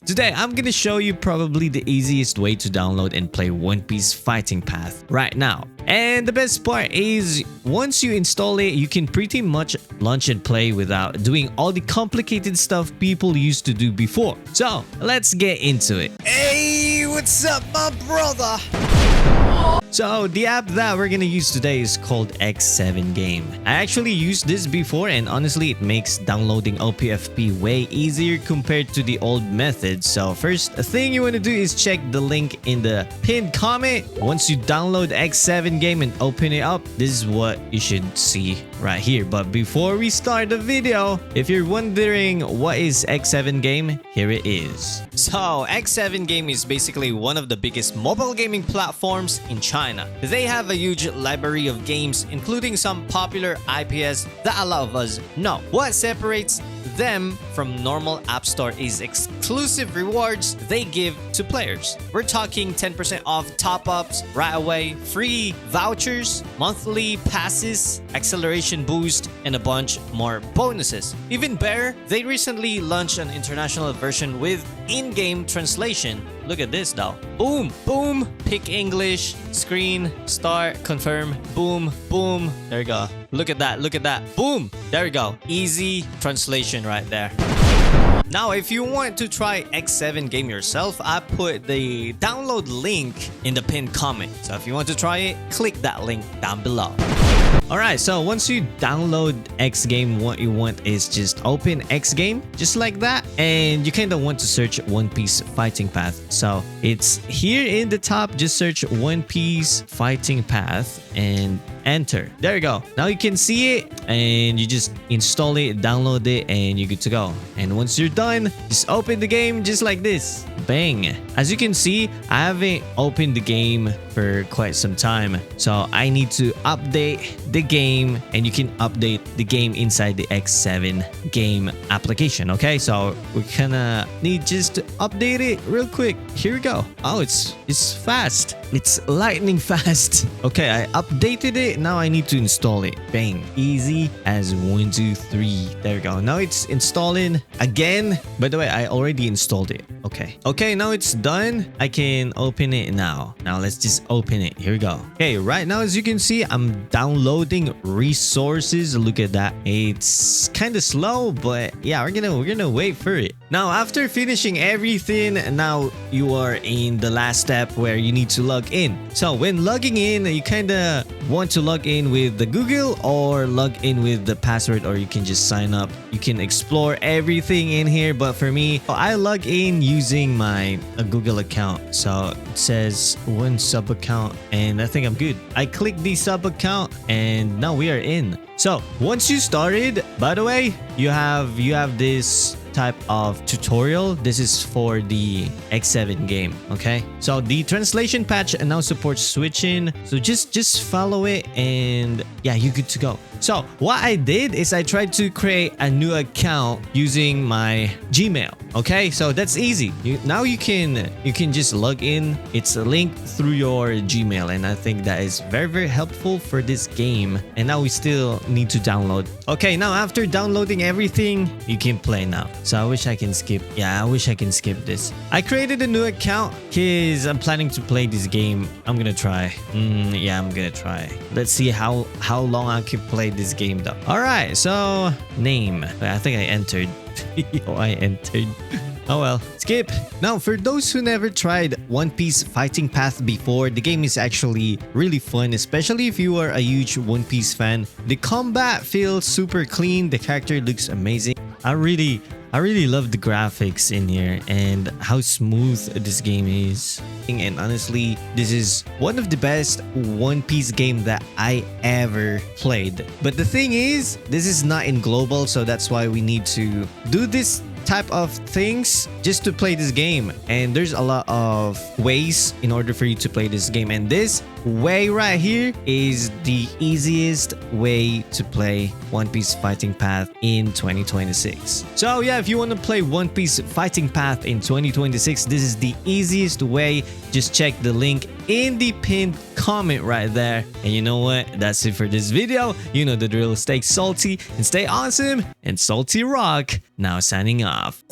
Today, I'm gonna show you probably the easiest way to download and play One Piece Fighting Path right now. And the best part is, once you install it, you can pretty much launch and play without doing all the complicated stuff people used to do before. So, let's get into it. Hey, what's up, my brother? So the app that we're gonna use today is called X7 Game. I actually used this before, and honestly it makes downloading OPFP way easier compared to the old method. So first thing you want to do is check the link in the pinned comment. Once you download X7 Game and open it up, this is what you should see right here. But before we start the video, if you're wondering what is X7 Game, here it is. So X7 Game is basically one of the biggest mobile gaming platforms in China. They have a huge library of games, including some popular IPs that a lot of us know. What separates them from normal app store is exclusive rewards they give to players. We're talking 10% off top-ups right away, free vouchers, monthly passes, acceleration boost, and a bunch more bonuses. Even better, they recently launched an international version with in-game translation. Look at this though. Boom, boom, pick English, screen, start, confirm, boom, boom. There you go. Look at that, look at that. Boom, there you go. Easy translation right there. Now, if you want to try X7 Game yourself, I put the download link in the pinned comment. So if you want to try it, click that link down below. Alright, so once you download X Game, what you want is just open X Game, just like that. And you kind of want to search One Piece Fighting Path. So it's here in the top, just search One Piece Fighting Path and enter. There you go. Now you can see it and you just install it, download it, and you're good to go. And once you're done, just open the game just like this. Bang. As you can see, I haven't opened the game for quite some time, so I need to update the game, and you can update the game inside the X7 Game application. Okay, so we kind of need just to update it real quick. Here we go. Oh, it's fast. It's lightning fast. Okay, I updated it. Now I need to install it. Bang. Easy as 1, 2, 3. There we go. Now it's installing again. By the way, I already installed it. Okay, now it's done. I can open it now. Now let's just open it. Here we go. Okay, right now as you can see, I'm downloading resources. Look at that. It's kind of slow, but yeah, we're gonna wait for it. Now after finishing everything, now you are in the last step where you need to log in. So when logging in, you kind of want to log in with the Google or log in with the password, or you can just sign up. You can explore everything in here, but for me, I log in using my Google account. So it says one sub account, and I think I'm good. I click the sub account and now we are in. So once you started, by the way, you have this type of tutorial. This is for the X7 Game. Okay, so the translation patch now supports switching, so just follow it and yeah, you're good to go. So what I did is I tried to create a new account using my Gmail. Okay, so that's easy. Now you can just log in. It's a link through your Gmail, and I think that is very helpful for this game. And now we still need to download. Okay, now after downloading everything, you can play now. So I wish I can skip. Yeah, I wish I can skip this. I created a new account because I'm planning to play this game. I'm gonna try. Yeah, I'm gonna try. Let's see how long I can play this game though. All right, so name. I think I entered. Oh, I entered. Oh well, skip. Now, for those who never tried One Piece Fighting Path before, the game is actually really fun, especially if you are a huge One Piece fan. The combat feels super clean. The character looks amazing. I really love the graphics in here and how smooth this game is. And honestly, this is one of the best One Piece game that I ever played. But the thing is, this is not in global, so that's why we need to do this type of things just to play this game. And there's a lot of ways in order for you to play this game, and this way right here is the easiest way to play One Piece Fighting Path in 2026. So yeah, if you want to play One Piece Fighting Path in 2026, this is the easiest way. Just check the link in the pinned comment right there. And you know what? That's it for this video. You know the drill. Stay salty and stay awesome, and salty rock. Now signing off.